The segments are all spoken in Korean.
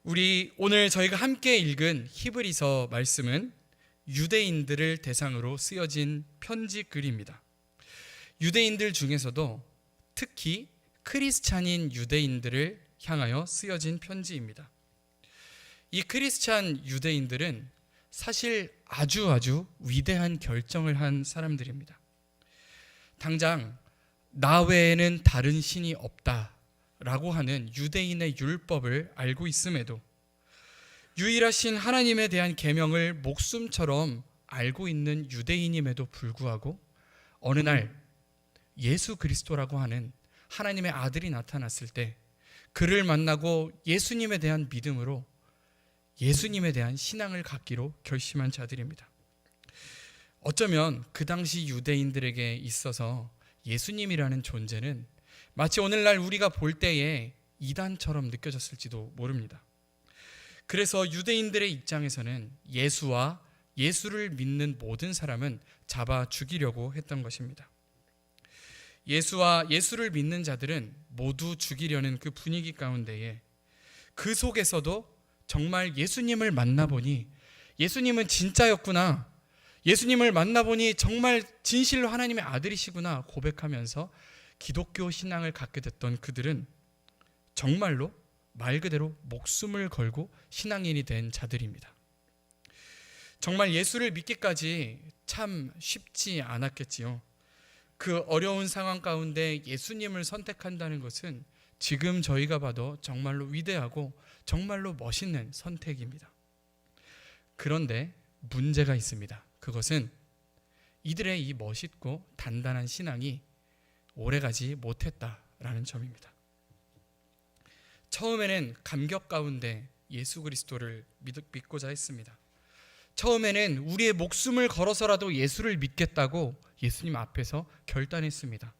우리 오늘 저희가 함께 읽은 히브리서 말씀은 유대인들을 대상으로 쓰여진 편지 글입니다. 유대인들 중에서도 특히 크리스찬인 유대인들을 향하여 쓰여진 편지입니다. 이 크리스찬 유대인들은 사실 아주 위대한 결정을 한 사람들입니다. 당장 나 외에는 다른 신이 없다라고 하는 유대인의 율법을 알고 있음에도 유일하신 하나님에 대한 계명을 목숨처럼 알고 있는 유대인임에도 불구하고 어느 날 예수 그리스도라고 하는 하나님의 아들이 나타났을 때 그를 만나고 예수님에 대한 믿음으로 예수님에 대한 신앙을 갖기로 결심한 자들입니다. 어쩌면 그 당시 유대인들에게 있어서 예수님이라는 존재는 마치 오늘날 우리가 볼 때에 이단처럼 느껴졌을지도 모릅니다. 그래서 유대인들의 입장에서는 예수와 예수를 믿는 모든 사람은 잡아 죽이려고 했던 것입니다. 예수와 예수를 믿는 자들은 모두 죽이려는 그 분위기 가운데에 그 속에서도 정말 예수님을 만나보니 예수님은 진짜였구나, 예수님을 만나보니 정말 진실로 하나님의 아들이시구나 고백하면서 기독교 신앙을 갖게 됐던 그들은 정말로 말 그대로 목숨을 걸고 신앙인이 된 자들입니다. 정말 예수를 믿기까지 참 쉽지 않았겠지요. 그 어려운 상황 가운데 예수님을 선택한다는 것은 지금 저희가 봐도 정말로 위대하고 정말로 멋있는 선택입니다. 그런데 문제가 있습니다. 그것은 이들의 이 멋있고 단단한 신앙이 오래가지 못했다라는 점입니다. 처음에는 감격 가운데 예수 그리스도를 믿고자 했습니다. 처음에는 우리의 목숨을 걸어서라도 예수를 믿겠다고 예수님 앞에서 결단했습니다.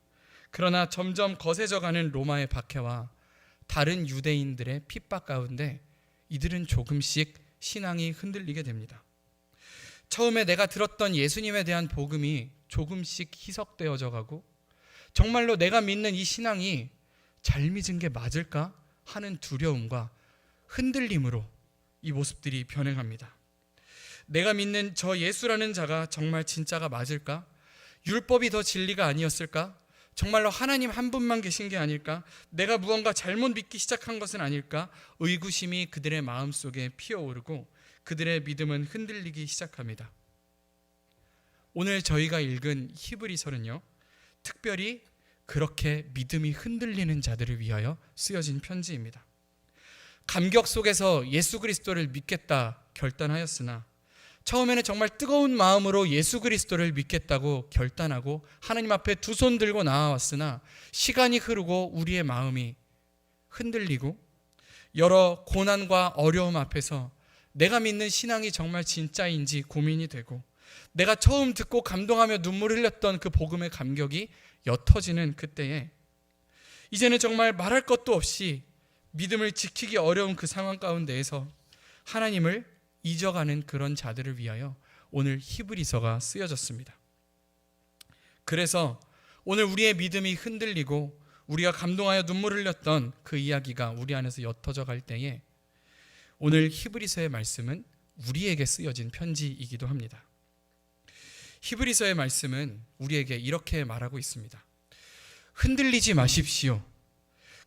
그러나 점점 거세져가는 로마의 박해와 다른 유대인들의 핍박 가운데 이들은 조금씩 신앙이 흔들리게 됩니다. 처음에 내가 들었던 예수님에 대한 복음이 조금씩 희석되어져 가고 정말로 내가 믿는 이 신앙이 잘 믿은 게 맞을까 하는 두려움과 흔들림으로 이 모습들이 변해갑니다. 내가 믿는 저 예수라는 자가 정말 진짜가 맞을까? 율법이 더 진리가 아니었을까? 정말로 하나님 한 분만 계신 게 아닐까? 내가 무언가 잘못 믿기 시작한 것은 아닐까? 의구심이 그들의 마음속에 피어오르고 그들의 믿음은 흔들리기 시작합니다. 오늘 저희가 읽은 히브리서는요, 특별히 그렇게 믿음이 흔들리는 자들을 위하여 쓰여진 편지입니다. 감격 속에서 예수 그리스도를 믿겠다 결단하였으나 처음에는 정말 뜨거운 마음으로 예수 그리스도를 믿겠다고 결단하고 하나님 앞에 두 손 들고 나아왔으나 시간이 흐르고 우리의 마음이 흔들리고 여러 고난과 어려움 앞에서 내가 믿는 신앙이 정말 진짜인지 고민이 되고 내가 처음 듣고 감동하며 눈물을 흘렸던 그 복음의 감격이 옅어지는 그때에 이제는 정말 말할 것도 없이 믿음을 지키기 어려운 그 상황 가운데에서 하나님을 잊어가는 그런 자들을 위하여 오늘 히브리서가 쓰여졌습니다. 그래서 오늘 우리의 믿음이 흔들리고 우리가 감동하여 눈물을 흘렸던 그 이야기가 우리 안에서 옅어져 갈 때에 오늘 히브리서의 말씀은 우리에게 쓰여진 편지이기도 합니다. 히브리서의 말씀은 우리에게 이렇게 말하고 있습니다. 흔들리지 마십시오.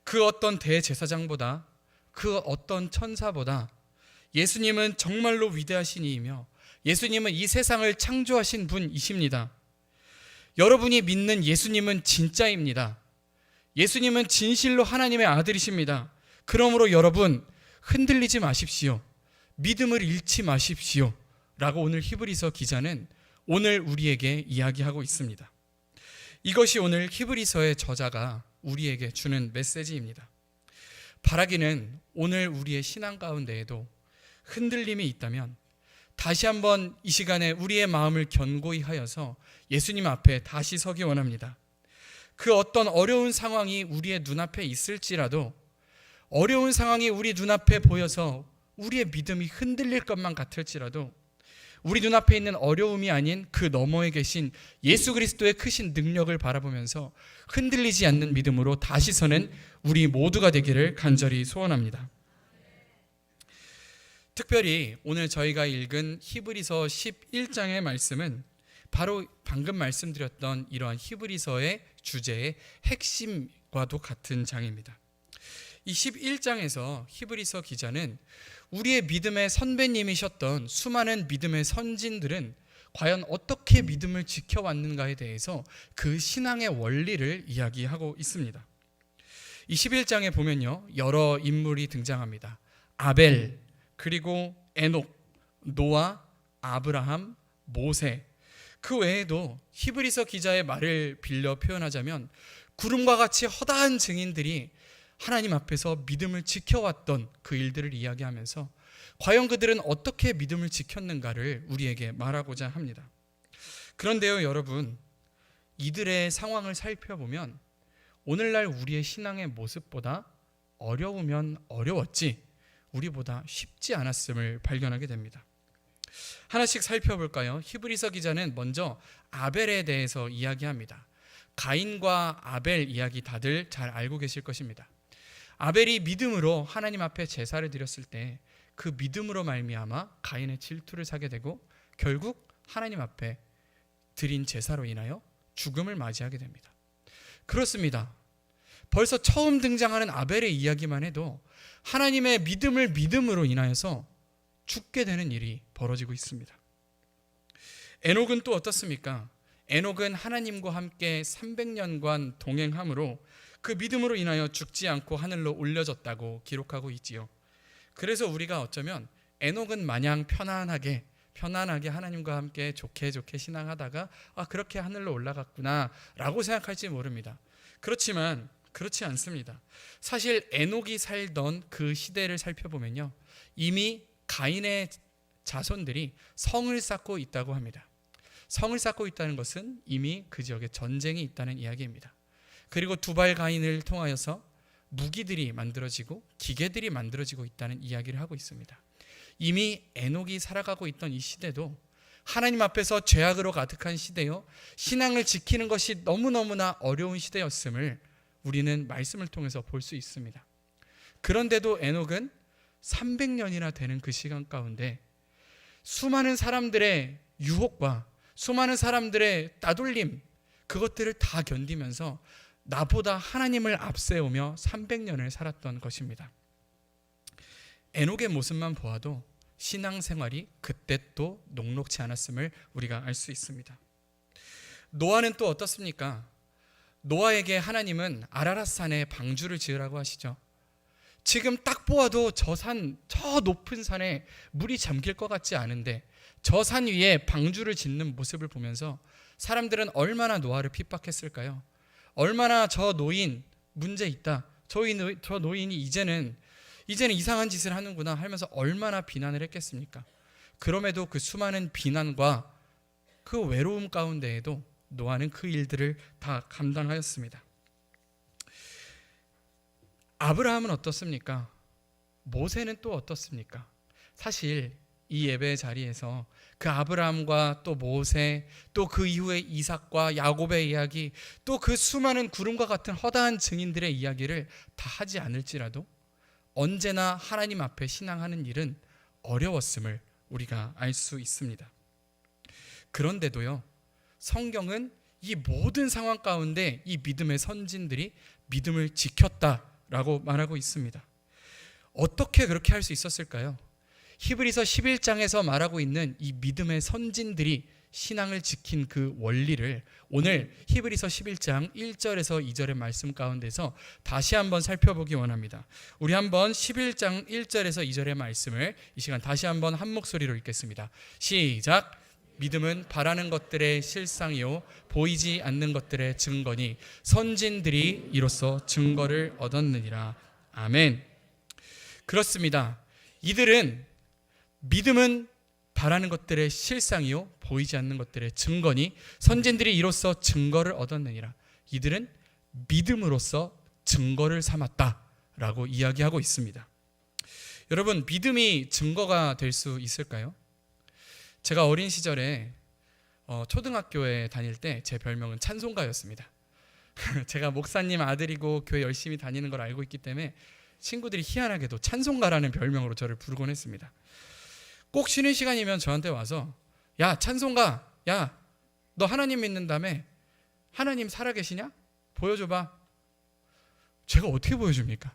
그 어떤 대제사장보다 그 어떤 천사보다 예수님은 정말로 위대하신 이이며 예수님은 이 세상을 창조하신 분이십니다. 여러분이 믿는 예수님은 진짜입니다. 예수님은 진실로 하나님의 아들이십니다. 그러므로 여러분 흔들리지 마십시오. 믿음을 잃지 마십시오. 라고 오늘 히브리서 기자는 오늘 우리에게 이야기하고 있습니다. 이것이 오늘 히브리서의 저자가 우리에게 주는 메시지입니다. 바라기는 오늘 우리의 신앙 가운데에도 흔들림이 있다면 다시 한번 이 시간에 우리의 마음을 견고히 하여서 예수님 앞에 다시 서기 원합니다. 그 어떤 어려운 상황이 우리의 눈앞에 있을지라도 어려운 상황이 우리 눈앞에 보여서 우리의 믿음이 흔들릴 것만 같을지라도 우리 눈앞에 있는 어려움이 아닌 그 너머에 계신 예수 그리스도의 크신 능력을 바라보면서 흔들리지 않는 믿음으로 다시 서는 우리 모두가 되기를 간절히 소원합니다. 특별히 오늘 저희가 읽은 히브리서 11장의 말씀은 바로 방금 말씀드렸던 이러한 히브리서의 주제의 핵심과도 같은 장입니다. 이 11장에서 히브리서 기자는 우리의 믿음의 선배님이셨던 수많은 믿음의 선진들은 과연 어떻게 믿음을 지켜왔는가에 대해서 그 신앙의 원리를 이야기하고 있습니다. 이 11장에 보면요, 여러 인물이 등장합니다. 아벨, 그리고 에녹, 노아, 아브라함, 모세, 그 외에도 히브리서 기자의 말을 빌려 표현하자면 구름과 같이 허다한 증인들이 하나님 앞에서 믿음을 지켜왔던 그 일들을 이야기하면서 과연 그들은 어떻게 믿음을 지켰는가를 우리에게 말하고자 합니다. 그런데요, 여러분, 이들의 상황을 살펴보면 오늘날 우리의 신앙의 모습보다 어려우면 어려웠지 우리보다 쉽지 않았음을 발견하게 됩니다. 하나씩 살펴볼까요? 히브리서 기자는 먼저 아벨에 대해서 이야기합니다. 가인과 아벨 이야기 다들 잘 알고 계실 것입니다. 아벨이 믿음으로 하나님 앞에 제사를 드렸을 때 그 믿음으로 말미암아 가인의 질투를 사게 되고 결국 하나님 앞에 드린 제사로 인하여 죽음을 맞이하게 됩니다. 그렇습니다. 벌써 처음 등장하는 아벨의 이야기만 해도 하나님의 믿음으로 인하여서 죽게 되는 일이 벌어지고 있습니다. 에녹은 또 어떻습니까? 에녹은 하나님과 함께 300년간 동행함으로 그 믿음으로 인하여 죽지 않고 하늘로 올려졌다고 기록하고 있지요. 그래서 우리가 어쩌면 에녹은 마냥 편안하게 하나님과 함께 좋게 신앙하다가 그렇게 하늘로 올라갔구나 라고 생각할지 모릅니다. 그렇지만 그렇지 않습니다. 사실 에녹이 살던 그 시대를 살펴보면요, 이미 가인의 자손들이 성을 쌓고 있다고 합니다. 성을 쌓고 있다는 것은 이미 그 지역에 전쟁이 있다는 이야기입니다. 그리고 두발 가인을 통하여서 무기들이 만들어지고 기계들이 만들어지고 있다는 이야기를 하고 있습니다. 이미 에녹이 살아가고 있던 이 시대도 하나님 앞에서 죄악으로 가득한 시대요, 신앙을 지키는 것이 너무너무나 어려운 시대였음을 우리는 말씀을 통해서 볼 수 있습니다. 그런데도 에녹은 300년이나 되는 그 시간 가운데 수많은 사람들의 유혹과 수많은 사람들의 따돌림, 그것들을 다 견디면서 나보다 하나님을 앞세우며 300년을 살았던 것입니다. 에녹의 모습만 보아도 신앙생활이 그때 또 녹록지 않았음을 우리가 알 수 있습니다. 노아는 또 어떻습니까? 노아에게 하나님은 아라랏산에 방주를 지으라고 하시죠. 지금 딱 보아도 저 높은 산에 물이 잠길 것 같지 않은데 저 산 위에 방주를 짓는 모습을 보면서 사람들은 얼마나 노아를 핍박했을까요? 얼마나 저 노인 문제 있다, 저 노인이 이제는 이상한 짓을 하는구나 하면서 얼마나 비난을 했겠습니까? 그럼에도 그 수많은 비난과 그 외로움 가운데에도 노아는 그 일들을 다 감당하였습니다. 아브라함은 어떻습니까? 모세는 또 어떻습니까? 사실 이 예배 자리에서 그 아브라함과 또 모세, 또 그 이후에 이삭과 야곱의 이야기, 또 그 수많은 구름과 같은 허다한 증인들의 이야기를 다 하지 않을지라도 언제나 하나님 앞에 신앙하는 일은 어려웠음을 우리가 알 수 있습니다. 그런데도요, 성경은 이 모든 상황 가운데 이 믿음의 선진들이 믿음을 지켰다라고 말하고 있습니다. 어떻게 그렇게 할 수 있었을까요? 히브리서 11장에서 말하고 있는 이 믿음의 선진들이 신앙을 지킨 그 원리를 오늘 히브리서 11장 1절에서 2절의 말씀 가운데서 다시 한번 살펴보기 원합니다. 우리 한번 11장 1절에서 2절의 말씀을 이 시간 다시 한번 한 목소리로 읽겠습니다. 시작. 믿음은 바라는 것들의 실상이요 보이지 않는 것들의 증거니 선진들이 이로써 증거를 얻었느니라. 아멘. 그렇습니다. 이들은 믿음은 바라는 것들의 실상이요 보이지 않는 것들의 증거니 선진들이 이로써 증거를 얻었느니라. 이들은 믿음으로써 증거를 삼았다라고 이야기하고 있습니다. 여러분, 믿음이 증거가 될 수 있을까요? 제가 어린 시절에 초등학교에 다닐 때 제 별명은 찬송가였습니다. 제가 목사님 아들이고 교회 열심히 다니는 걸 알고 있기 때문에 친구들이 희한하게도 찬송가라는 별명으로 저를 부르곤 했습니다. 꼭 쉬는 시간이면 저한테 와서 야 찬송가, 야 너 하나님 믿는다며? 하나님 살아계시냐? 보여줘봐. 제가 어떻게 보여줍니까?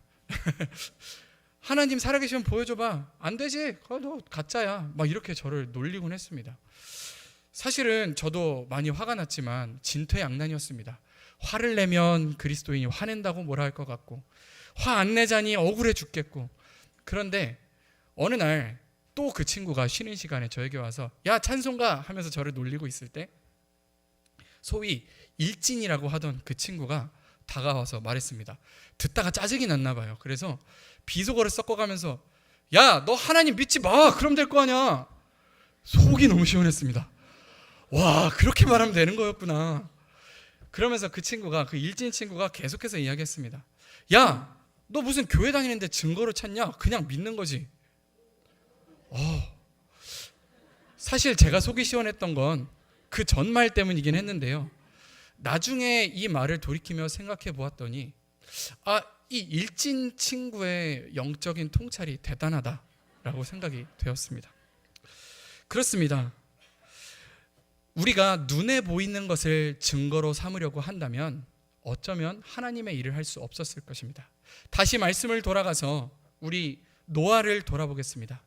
하나님 살아계시면 보여줘봐. 안 되지? 너 가짜야. 막 이렇게 저를 놀리곤 했습니다. 사실은 저도 많이 화가 났지만 진퇴양난이었습니다. 화를 내면 그리스도인이 화낸다고 뭐라 할 것 같고, 화 안 내자니 억울해 죽겠고. 그런데 어느 날 또 그 친구가 쉬는 시간에 저에게 와서 야 찬송가 하면서 저를 놀리고 있을 때 소위 일진이라고 하던 그 친구가 다가와서 말했습니다. 듣다가 짜증이 났나 봐요. 그래서 비속어를 섞어가면서 야 너 하나님 믿지 마. 그럼 될 거 아니야. 속이 너무 시원했습니다. 와 그렇게 말하면 되는 거였구나. 그러면서 그 친구가, 그 일진 친구가 계속해서 이야기했습니다. 야 너 무슨 교회 다니는데 증거를 찾냐? 그냥 믿는 거지. 사실 제가 속이 시원했던 건 그 전 말 때문이긴 했는데요. 나중에 이 말을 돌이키며 생각해 보았더니 이 일진 친구의 영적인 통찰이 대단하다라고 생각이 되었습니다. 그렇습니다. 우리가 눈에 보이는 것을 증거로 삼으려고 한다면 어쩌면 하나님의 일을 할 수 없었을 것입니다. 다시 말씀을 돌아가서 우리 노아를 돌아보겠습니다.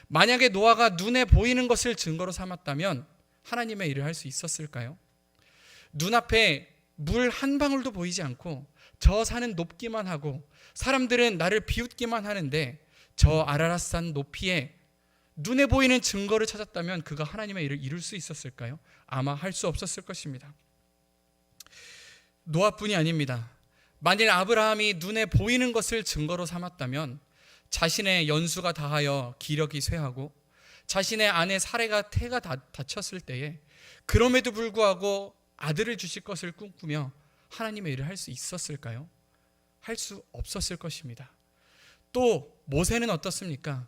만약에 노아가 눈에 보이는 것을 증거로 삼았다면 하나님의 일을 할 수 있었을까요? 눈앞에 물 한 방울도 보이지 않고 저 산은 높기만 하고 사람들은 나를 비웃기만 하는데 저 아라랏산 높이에 눈에 보이는 증거를 찾았다면 그가 하나님의 일을 이룰 수 있었을까요? 아마 할 수 없었을 것입니다. 노아뿐이 아닙니다. 만일 아브라함이 눈에 보이는 것을 증거로 삼았다면 자신의 연수가 다하여 기력이 쇠하고 자신의 아내 사레가 태가 다쳤을 때에 그럼에도 불구하고 아들을 주실 것을 꿈꾸며 하나님의 일을 할 수 있었을까요? 할 수 없었을 것입니다. 또 모세는 어떻습니까?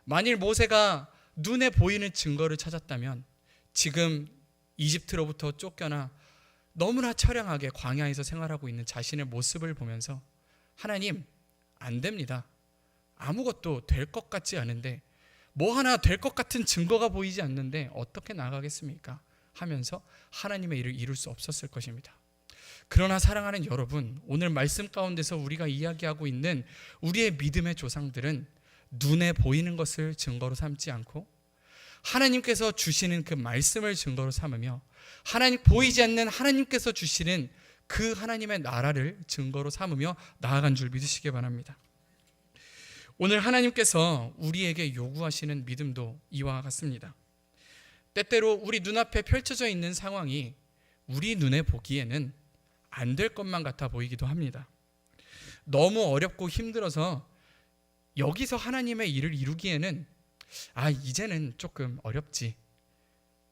만일 모세가 눈에 보이는 증거를 찾았다면 지금 이집트로부터 쫓겨나 너무나 처량하게 광야에서 생활하고 있는 자신의 모습을 보면서 하나님 안 됩니다. 아무것도 될 것 같지 않은데 뭐 하나 될 것 같은 증거가 보이지 않는데 어떻게 나가겠습니까? 하면서 하나님의 일을 이룰 수 없었을 것입니다. 그러나 사랑하는 여러분, 오늘 말씀 가운데서 우리가 이야기하고 있는 우리의 믿음의 조상들은 눈에 보이는 것을 증거로 삼지 않고 하나님께서 주시는 그 말씀을 증거로 삼으며 하나님 보이지 않는 하나님께서 주시는 그 하나님의 나라를 증거로 삼으며 나아간 줄 믿으시기 바랍니다. 오늘 하나님께서 우리에게 요구하시는 믿음도 이와 같습니다. 때때로 우리 눈앞에 펼쳐져 있는 상황이 우리 눈에 보기에는 안 될 것만 같아 보이기도 합니다. 너무 어렵고 힘들어서 여기서 하나님의 일을 이루기에는 이제는 조금 어렵지.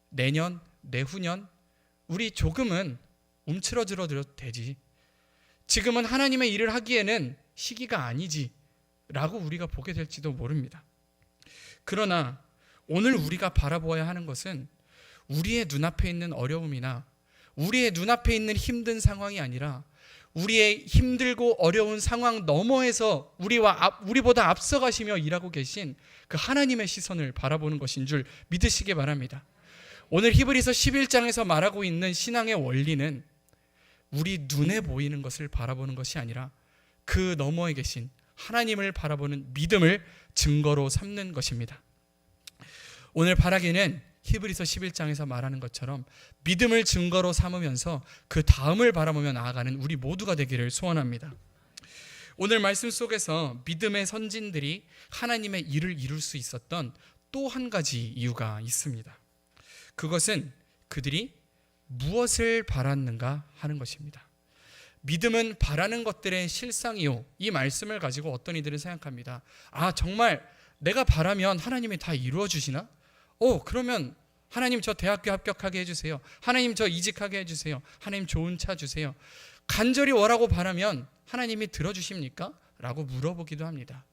내년, 내후년 우리 조금은 움츠러들어도 되지. 지금은 하나님의 일을 하기에는 시기가 아니지 라고 우리가 보게 될지도 모릅니다. 그러나 오늘 우리가 바라보아야 하는 것은 우리의 눈앞에 있는 어려움이나 우리의 눈앞에 있는 힘든 상황이 아니라 우리의 힘들고 어려운 상황 너머에서 우리보다 앞서가시며 일하고 계신 그 하나님의 시선을 바라보는 것인 줄 믿으시기 바랍니다. 오늘 히브리서 11장에서 말하고 있는 신앙의 원리는 우리 눈에 보이는 것을 바라보는 것이 아니라 그 너머에 계신 하나님을 바라보는 믿음을 증거로 삼는 것입니다. 오늘 바라기는 히브리서 11장에서 말하는 것처럼 믿음을 증거로 삼으면서 그 다음을 바라보며 나아가는 우리 모두가 되기를 소원합니다. 오늘 말씀 속에서 믿음의 선진들이 하나님의 일을 이룰 수 있었던 또 한 가지 이유가 있습니다. 그것은 그들이 무엇을 바랐는가 하는 것입니다. 믿음은 바라는 것들의 실상이요. 이 말씀을 가지고 어떤 이들은 생각합니다. 정말 내가 바라면 하나님이 다 이루어 주시나? 그러면 하나님 저 대학교 합격하게 해주세요. 하나님 저 이직하게 해주세요. 하나님 좋은 차 주세요. 간절히 원하고 바라면 하나님이 들어주십니까? 라고 물어보기도 합니다.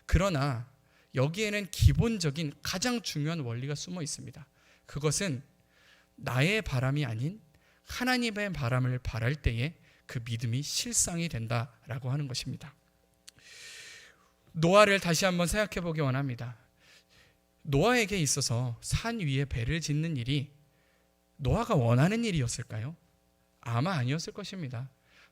그러나 여기에는 기본적인 가장 중요한 원리가 숨어 있습니다. 그것은 나의 바람이 아닌 하나님의 바람을 바랄 때에 그 믿음이 실상이 된다라고 하는 것입니다. 노아를 다시 한번 생각해 보기 원합니다. 노아에게 있어서 산 위에 배를 짓는 일이 노아가 원하는 일이었을까요? 아마 아니었을 것입니다.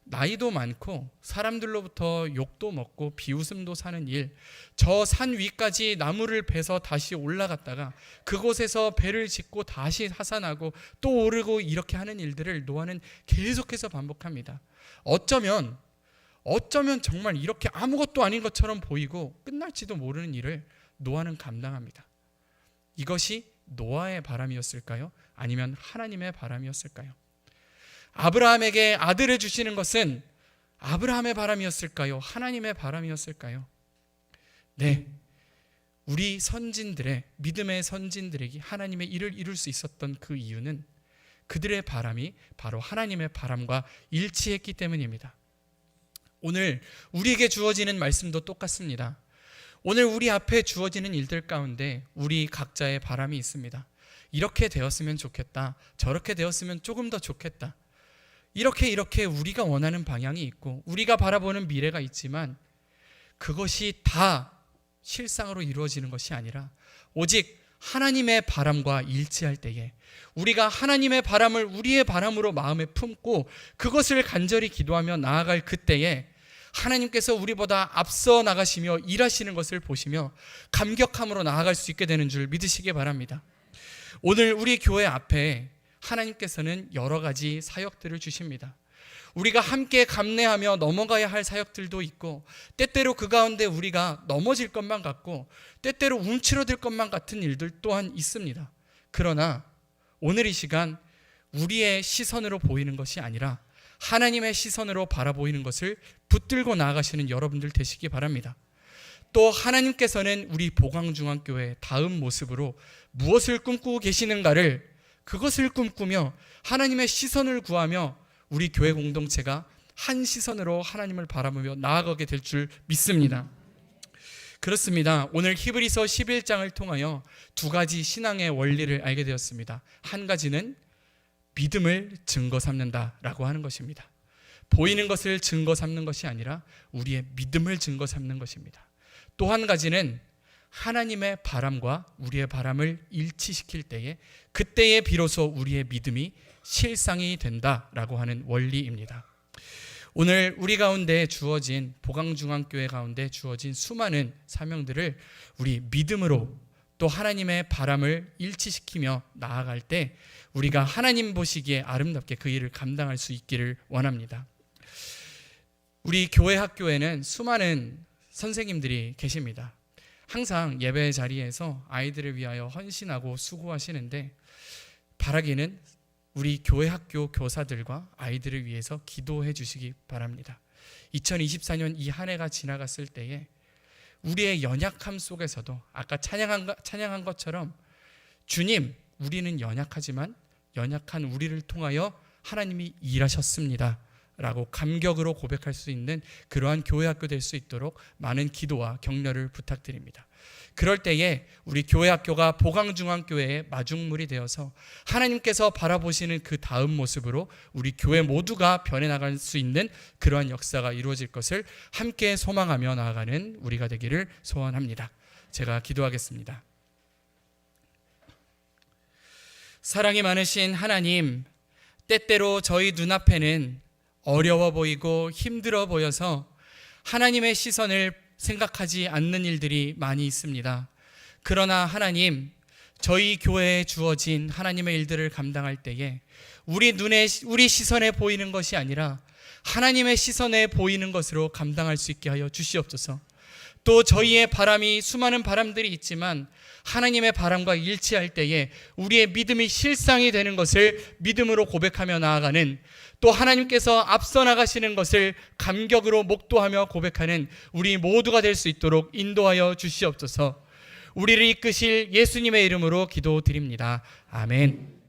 나이도 많고 사람들로부터 욕도 먹고 비웃음도 사는 일, 저 산 위까지 나무를 베서 다시 올라갔다가 그곳에서 배를 짓고 다시 하산하고 또 오르고 이렇게 하는 일들을 노아는 계속해서 반복합니다. 어쩌면 정말 이렇게 아무것도 아닌 것처럼 보이고 끝날지도 모르는 일을 노아는 감당합니다. 이것이 노아의 바람이었을까요? 아니면 하나님의 바람이었을까요? 아브라함에게 아들을 주시는 것은 아브라함의 바람이었을까요? 하나님의 바람이었을까요? 네, 우리 선진들의, 믿음의 선진들에게 하나님의 일을 이룰 수 있었던 그 이유는 그들의 바람이 바로 하나님의 바람과 일치했기 때문입니다. 오늘 우리에게 주어지는 말씀도 똑같습니다. 오늘 우리 앞에 주어지는 일들 가운데 우리 각자의 바람이 있습니다. 이렇게 되었으면 좋겠다, 저렇게 되었으면 조금 더 좋겠다, 이렇게 우리가 원하는 방향이 있고 우리가 바라보는 미래가 있지만 그것이 다 실상으로 이루어지는 것이 아니라 오직 하나님의 바람과 일치할 때에, 우리가 하나님의 바람을 우리의 바람으로 마음에 품고 그것을 간절히 기도하며 나아갈 그때에 하나님께서 우리보다 앞서 나가시며 일하시는 것을 보시며 감격함으로 나아갈 수 있게 되는 줄 믿으시기 바랍니다. 오늘 우리 교회 앞에 하나님께서는 여러 가지 사역들을 주십니다. 우리가 함께 감내하며 넘어가야 할 사역들도 있고, 때때로 그 가운데 우리가 넘어질 것만 같고 때때로 움츠러들 것만 같은 일들 또한 있습니다. 그러나 오늘 이 시간 우리의 시선으로 보이는 것이 아니라 하나님의 시선으로 바라보이는 것을 붙들고 나아가시는 여러분들 되시기 바랍니다. 또 하나님께서는 우리 보광중앙교회 다음 모습으로 무엇을 꿈꾸고 계시는가를, 그것을 꿈꾸며 하나님의 시선을 구하며 우리 교회 공동체가 한 시선으로 하나님을 바라보며 나아가게 될 줄 믿습니다. 그렇습니다. 오늘 히브리서 11장을 통하여 두 가지 신앙의 원리를 알게 되었습니다. 한 가지는 믿음을 증거 삼는다라고 하는 것입니다. 보이는 것을 증거 삼는 것이 아니라 우리의 믿음을 증거 삼는 것입니다. 또 한 가지는 하나님의 바람과 우리의 바람을 일치시킬 때에, 그때에 비로소 우리의 믿음이 실상이 된다라고 하는 원리입니다. 오늘 우리 가운데 주어진, 보광중앙교회 가운데 주어진 수많은 사명들을 우리 믿음으로 또 하나님의 바람을 일치시키며 나아갈 때 우리가 하나님 보시기에 아름답게 그 일을 감당할 수 있기를 원합니다. 우리 교회 학교에는 수많은 선생님들이 계십니다. 항상 예배 자리에서 아이들을 위하여 헌신하고 수고하시는데, 바라기는 우리 교회 학교 교사들과 아이들을 위해서 기도해 주시기 바랍니다. 2024년 이 한 해가 지나갔을 때에 우리의 연약함 속에서도 아까 찬양한 것처럼 주님, 우리는 연약하지만 연약한 우리를 통하여 하나님이 일하셨습니다 라고 감격으로 고백할 수 있는 그러한 교회 학교 될 수 있도록 많은 기도와 격려를 부탁드립니다. 그럴 때에 우리 교회 학교가 보광중앙교회의 마중물이 되어서 하나님께서 바라보시는 그 다음 모습으로 우리 교회 모두가 변해나갈 수 있는 그러한 역사가 이루어질 것을 함께 소망하며 나아가는 우리가 되기를 소원합니다. 제가 기도하겠습니다. 사랑이 많으신 하나님, 때때로 저희 눈앞에는 어려워 보이고 힘들어 보여서 하나님의 시선을 생각하지 않는 일들이 많이 있습니다. 그러나 하나님, 저희 교회에 주어진 하나님의 일들을 감당할 때에 우리 시선에 보이는 것이 아니라 하나님의 시선에 보이는 것으로 감당할 수 있게 하여 주시옵소서. 또 저희의 바람이 수많은 바람들이 있지만 하나님의 바람과 일치할 때에 우리의 믿음이 실상이 되는 것을 믿음으로 고백하며 나아가는, 또 하나님께서 앞서 나가시는 것을 감격으로 목도하며 고백하는 우리 모두가 될 수 있도록 인도하여 주시옵소서. 우리를 이끄실 예수님의 이름으로 기도드립니다. 아멘.